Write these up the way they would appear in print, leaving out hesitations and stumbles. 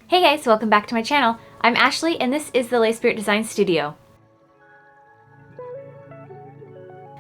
Hey guys, welcome back to my channel. I'm Ashley and this is the Lay Spirit Design Studio.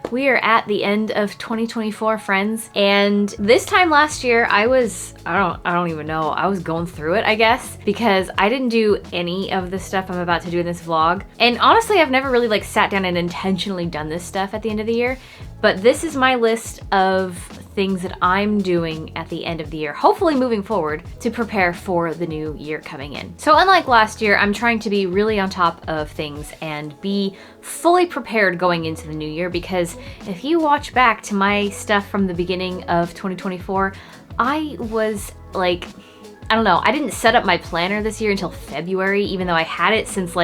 We are at the end of 2024, friends, and this time last year I don't even know, I was going through it, I guess, because I didn't do any of the stuff I'm about to do in this vlog. And honestly, I've never really sat down and intentionally done this stuff at the end of the year, but this is my list of things that I'm doing at the end of the year, hopefully moving forward, to prepare for the new year coming in. So unlike last year, I'm trying to be really on top of things and be fully prepared going into the new year, because if you watch back to my stuff from the beginning of 2024, I was I don't know, I didn't set up my planner this year until February, even though I had it since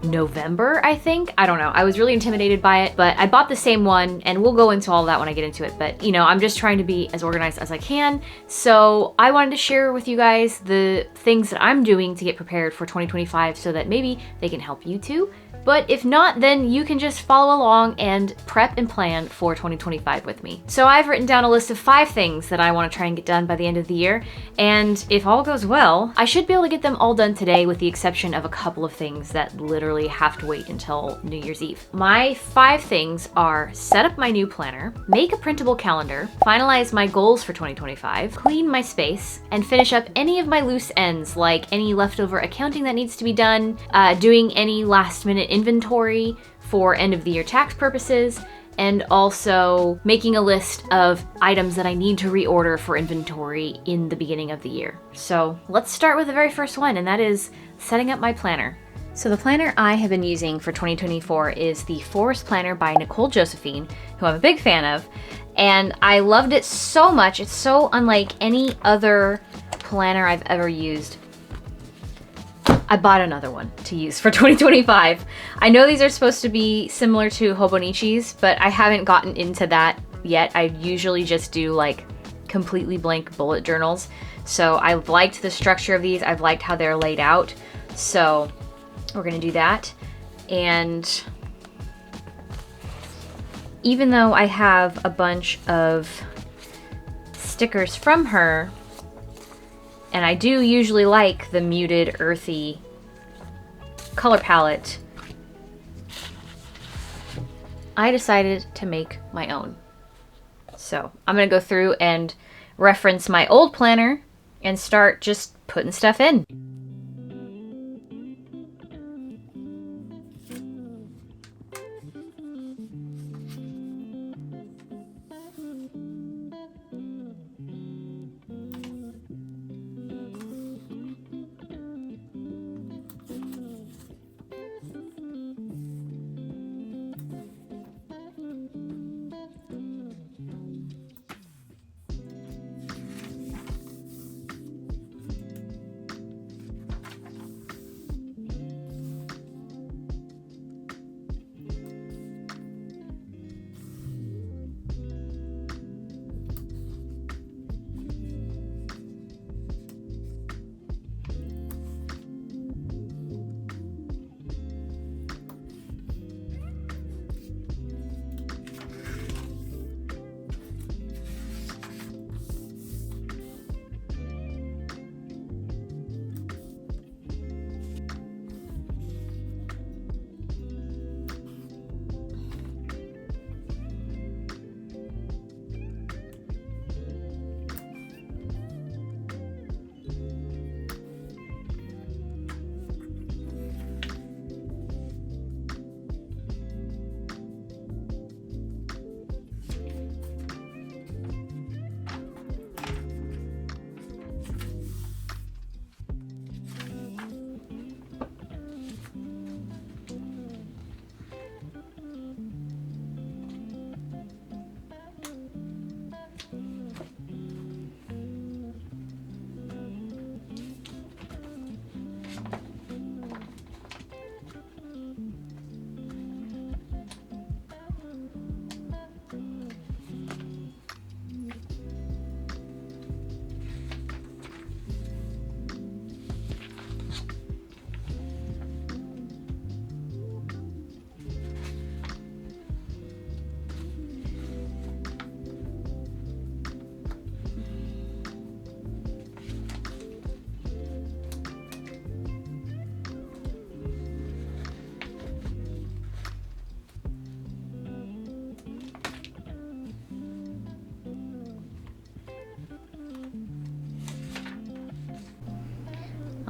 November, I think. I don't know. I was really intimidated by it, but I bought the same one, and we'll go into all of that when I get into it. But, I'm just trying to be as organized as I can. So I wanted to share with you guys the things that I'm doing to get prepared for 2025 so that maybe they can help you too. But if not, then you can just follow along and prep and plan for 2025 with me. So I've written down a list of 5 things that I want to try and get done by the end of the year. And if all goes well, I should be able to get them all done today, with the exception of a couple of things that literally have to wait until New Year's Eve. My 5 things are: set up my new planner, make a printable calendar, finalize my goals for 2025, clean my space, and finish up any of my loose ends, like any leftover accounting that needs to be done, doing any last minute inventory for end of the year tax purposes, and also making a list of items that I need to reorder for inventory in the beginning of the year. So let's start with the very first one, and that is setting up my planner. So the planner I have been using for 2024 is the Forest Planner by Nicole Josephine, who I'm a big fan of, and I loved it so much. It's so unlike any other planner I've ever used. I bought another one to use for 2025. I know these are supposed to be similar to Hobonichi's, but I haven't gotten into that yet. I usually just do completely blank bullet journals. So I've liked the structure of these. I've liked how they're laid out. So we're gonna do that. And even though I have a bunch of stickers from her, and I do usually like the muted, earthy color palette, I decided to make my own. So I'm gonna go through and reference my old planner and start just putting stuff in.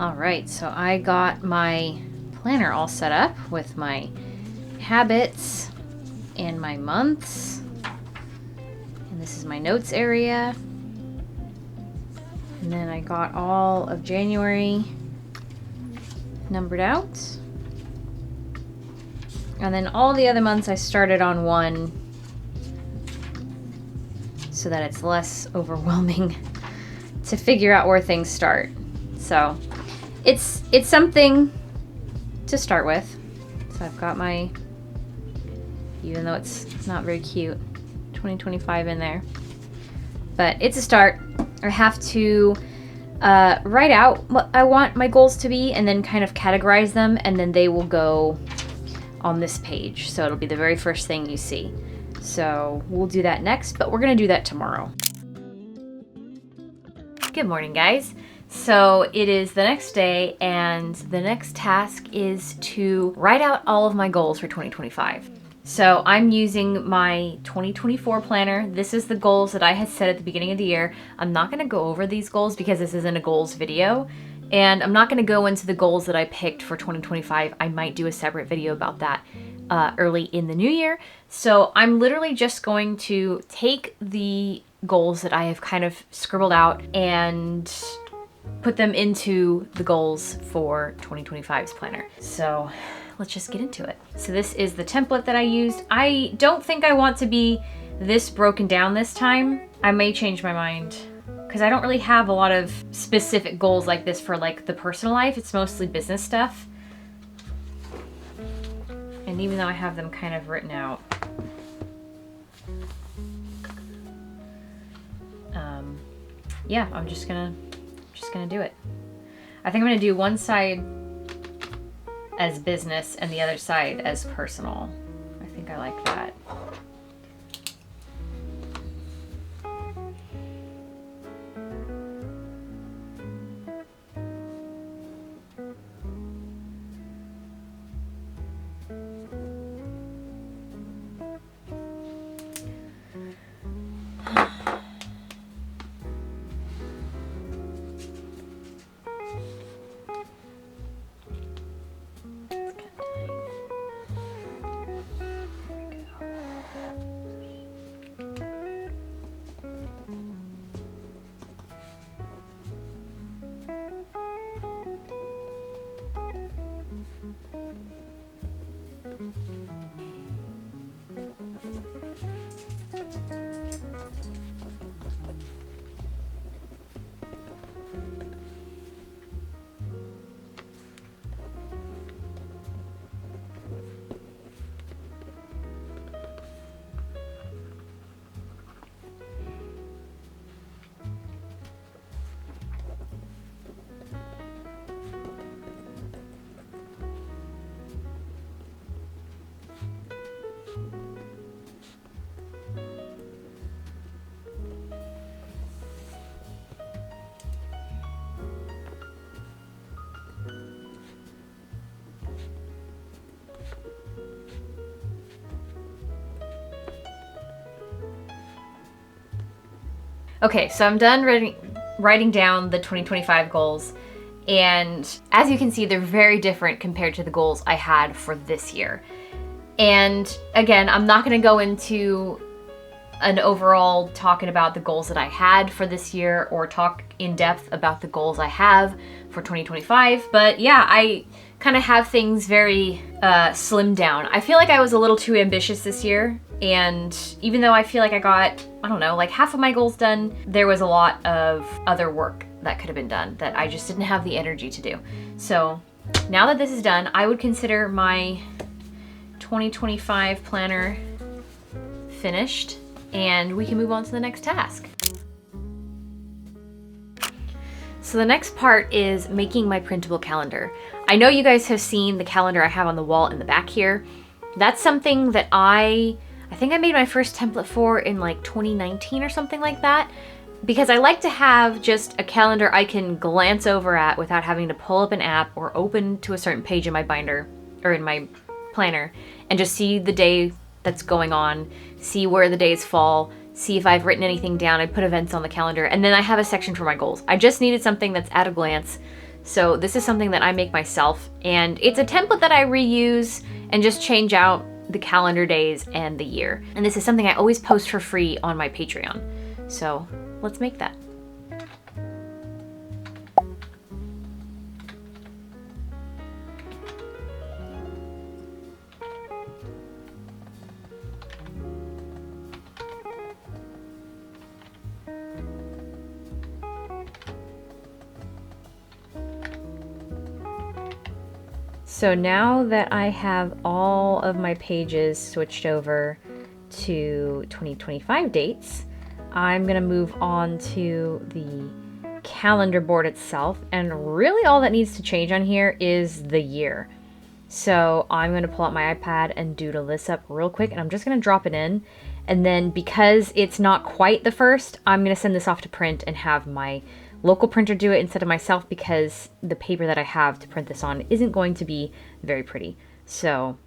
All right, so I got my planner all set up with my habits and my months. And this is my notes area. And then I got all of January numbered out. And then all the other months I started on one so that it's less overwhelming to figure out where things start. So it's something to start with. So I've got my, even though it's not very cute, 2025 in there. But it's a start. I have to write out what I want my goals to be and then kind of categorize them, and then they will go on this page. So it'll be the very first thing you see. So we'll do that next, but we're gonna do that tomorrow. Good morning, guys. So it is the next day, and the next task is to write out all of my goals for 2025. So I'm using my 2024 planner. This is the goals that I had set at the beginning of the year. I'm not gonna go over these goals because this isn't a goals video, and I'm not gonna go into the goals that I picked for 2025. I might do a separate video about that early in the new year. So I'm literally just going to take the goals that I have kind of scribbled out and put them into the goals for 2025's planner. So let's just get into it. So this is the template that I used. I don't think I want to be this broken down this time. I may change my mind because I don't really have a lot of specific goals like this for like the personal life. It's mostly business stuff. And even though I have them kind of written out, yeah, I'm just gonna do it. I think I'm gonna do one side as business and the other side as personal. I think I like that. Okay, so I'm done writing down the 2025 goals, and as you can see, they're very different compared to the goals I had for this year. And again, I'm not gonna go into an overall talking about the goals that I had for this year or talk in depth about the goals I have for 2025, but yeah, I kind of have things very slimmed down. I feel like I was a little too ambitious this year, and even though I feel like I got, I don't know, like half of my goals done, there was a lot of other work that could have been done that I just didn't have the energy to do. So now that this is done, I would consider my 2025 planner finished, and we can move on to the next task. So the next part is making my printable calendar. I know you guys have seen the calendar I have on the wall in the back here. That's something that I think I made my first template for in like 2019 or something like that, because I like to have just a calendar I can glance over at without having to pull up an app or open to a certain page in my binder or in my planner and just see the day that's going on, see where the days fall, see if I've written anything down. I put events on the calendar, and then I have a section for my goals. I just needed something that's at a glance So this is something that I make myself, and it's a template that I reuse and just change out the calendar days and the year. And this is something I always post for free on my Patreon. So let's make that. So now that I have all of my pages switched over to 2025 dates, I'm gonna move on to the calendar board itself, and really all that needs to change on here is the year. So I'm gonna pull out my iPad and doodle this up real quick, and I'm just gonna drop it in, and then because it's not quite the first, I'm gonna send this off to print and have my local printer do it instead of myself, because the paper that I have to print this on isn't going to be very pretty. So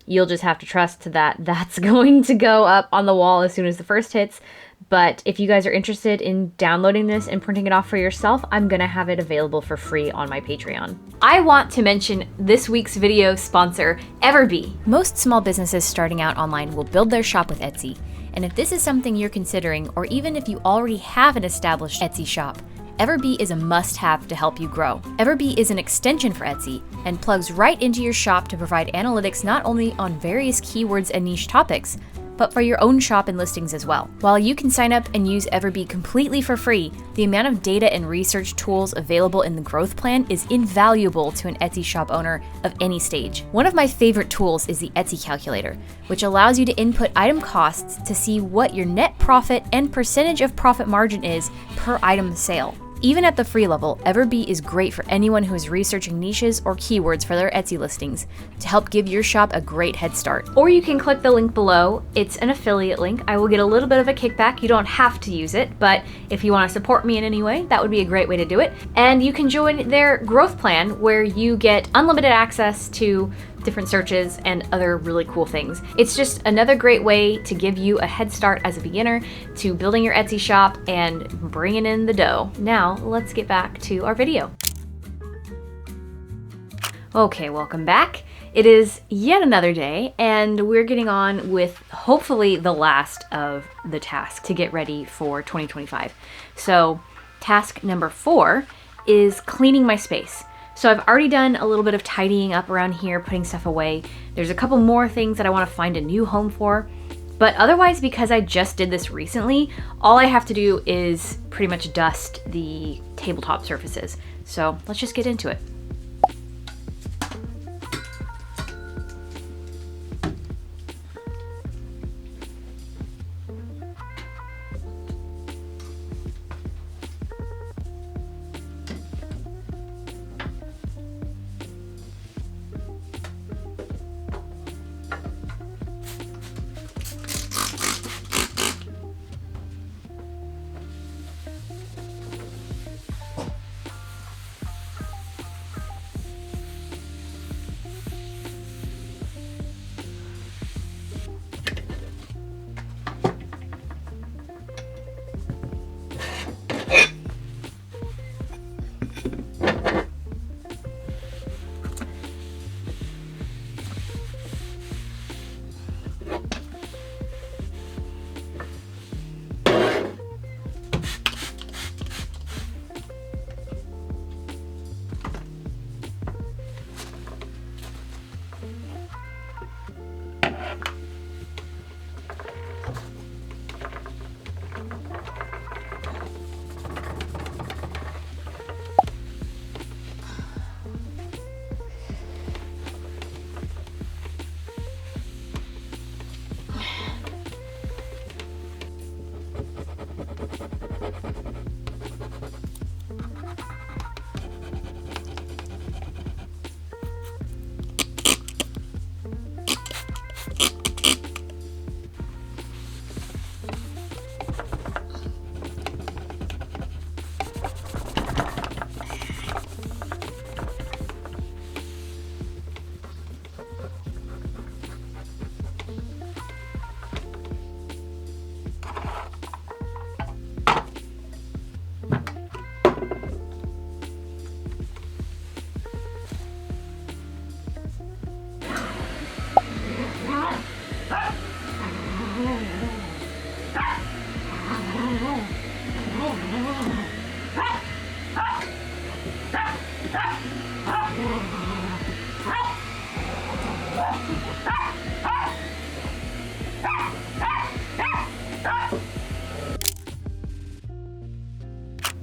you'll just have to trust that that's going to go up on the wall as soon as the first hits. But if you guys are interested in downloading this and printing it off for yourself, I'm gonna have it available for free on my Patreon. I want to mention this week's video sponsor, Everbee. Most small businesses starting out online will build their shop with Etsy. And if this is something you're considering, or even if you already have an established Etsy shop, Everbee is a must-have to help you grow. Everbee is an extension for Etsy and plugs right into your shop to provide analytics not only on various keywords and niche topics, but for your own shop and listings as well. While you can sign up and use Everbee completely for free, the amount of data and research tools available in the growth plan is invaluable to an Etsy shop owner of any stage. One of my favorite tools is the Etsy calculator, which allows you to input item costs to see what your net profit and percentage of profit margin is per item sale. Even at the free level, Everbee is great for anyone who is researching niches or keywords for their Etsy listings to help give your shop a great head start. Or you can click the link below. It's an affiliate link. I will get a little bit of a kickback. You don't have to use it, but if you want to support me in any way, that would be a great way to do it. And you can join their growth plan where you get unlimited access to different searches and other really cool things. It's just another great way to give you a head start as a beginner to building your Etsy shop and bringing in the dough. Now, let's get back to our video. Okay, welcome back. It is yet another day, and we're getting on with hopefully the last of the tasks to get ready for 2025. So, task number 4 is cleaning my space. So I've already done a little bit of tidying up around here, putting stuff away. There's a couple more things that I want to find a new home for. But otherwise, because I just did this recently, all I have to do is pretty much dust the tabletop surfaces. So let's just get into it.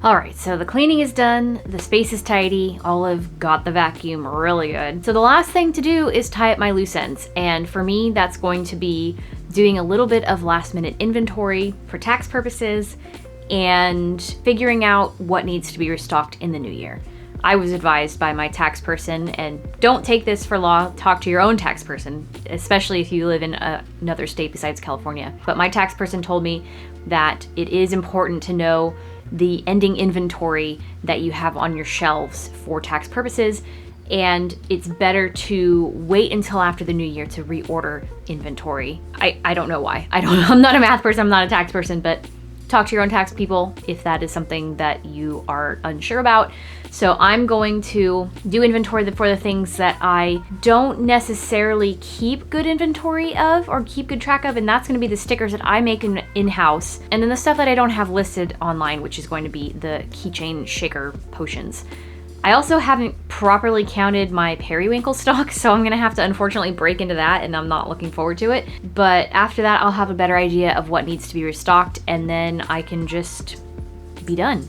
Alright, so the cleaning is done, the space is tidy, Olive got the vacuum really good. So the last thing to do is tie up my loose ends, and for me that's going to be doing a little bit of last minute inventory for tax purposes and figuring out what needs to be restocked in the new year. I was advised by my tax person, and don't take this for law, talk to your own tax person, especially if you live in another state besides California. But my tax person told me that it is important to know the ending inventory that you have on your shelves for tax purposes, and it's better to wait until after the new year to reorder inventory. I don't know why. I'm not a math person, I'm not a tax person, but talk to your own tax people if that is something that you are unsure about. So I'm going to do inventory for the things that I don't necessarily keep good inventory of or keep good track of, and that's going to be the stickers that I make in-house, and then the stuff that I don't have listed online, which is going to be the keychain shaker potions. I also haven't properly counted my periwinkle stock, so I'm gonna have to unfortunately break into that, and I'm not looking forward to it. But after that, I'll have a better idea of what needs to be restocked, and then I can just be done.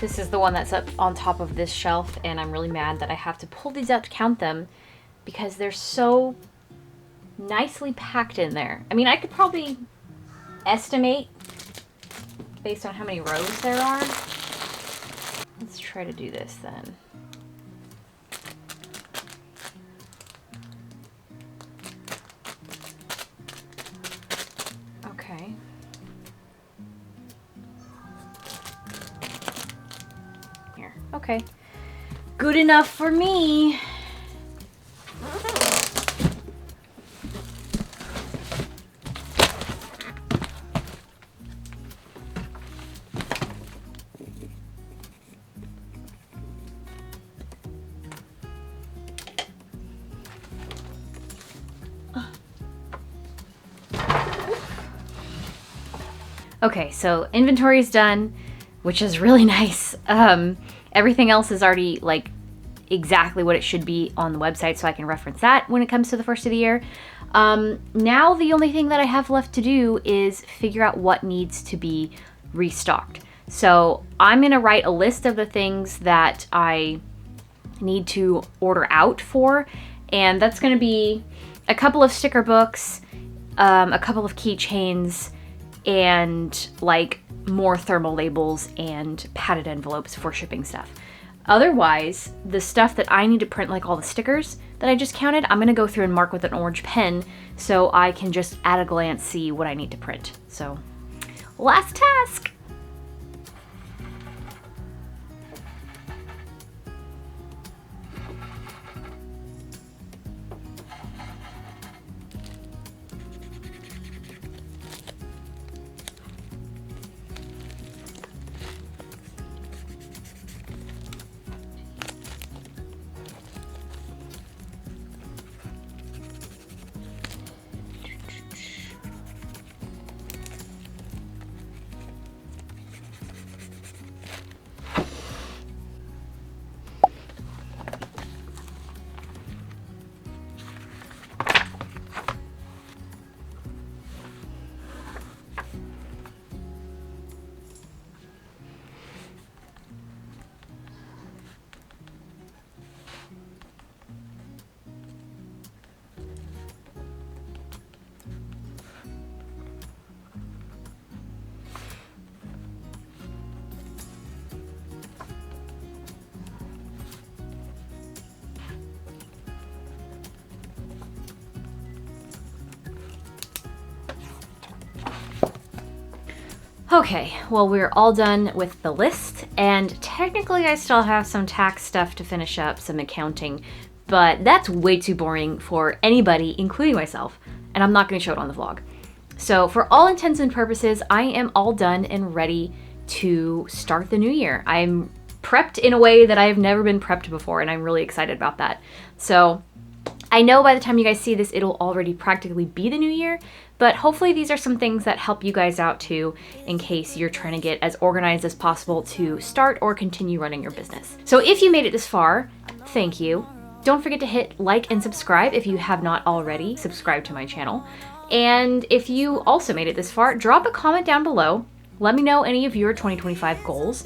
This is the one that's up on top of this shelf, and I'm really mad that I have to pull these out to count them because they're so nicely packed in there. I mean, I could probably estimate based on how many rows there are. Let's try to do this then. Okay. Here. Okay. Good enough for me. Okay, so inventory is done, which is really nice. Everything else is already like exactly what it should be on the website, so I can reference that when it comes to the first of the year. Now the only thing that I have left to do is figure out what needs to be restocked. So I'm gonna write a list of the things that I need to order out for, and that's gonna be a couple of sticker books, a couple of keychains, and like more thermal labels and padded envelopes for shipping stuff. Otherwise, the stuff that I need to print, like all the stickers that I just counted, I'm gonna go through and mark with an orange pen so I can just at a glance see what I need to print. So, last task. Okay, well, we're all done with the list, and technically I still have some tax stuff to finish up, some accounting, but that's way too boring for anybody, including myself, and I'm not going to show it on the vlog. So for all intents and purposes, I am all done and ready to start the new year. I'm prepped in a way that I have never been prepped before, and I'm really excited about that. So I know by the time you guys see this, it'll already practically be the new year, but hopefully these are some things that help you guys out too, in case you're trying to get as organized as possible to start or continue running your business. So if you made it this far, thank you. Don't forget to hit like and subscribe if you have not already subscribed to my channel. And if you also made it this far, drop a comment down below. Let me know any of your 2025 goals.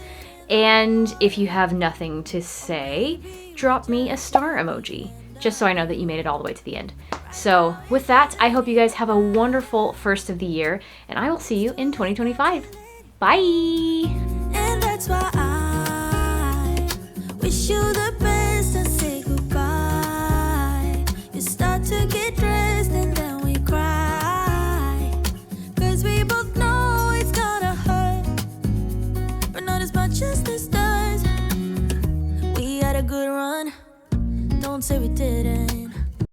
And if you have nothing to say, drop me a star emoji, just so I know that you made it all the way to the end. So with that, I hope you guys have a wonderful first of the year, and I will see you in 2025. Bye! And that's why I wish you the best and say goodbye. You start to get dressed and then we cry, 'cause we both know it's gonna hurt, but not as much as this does. We had a good run, don't say we didn't.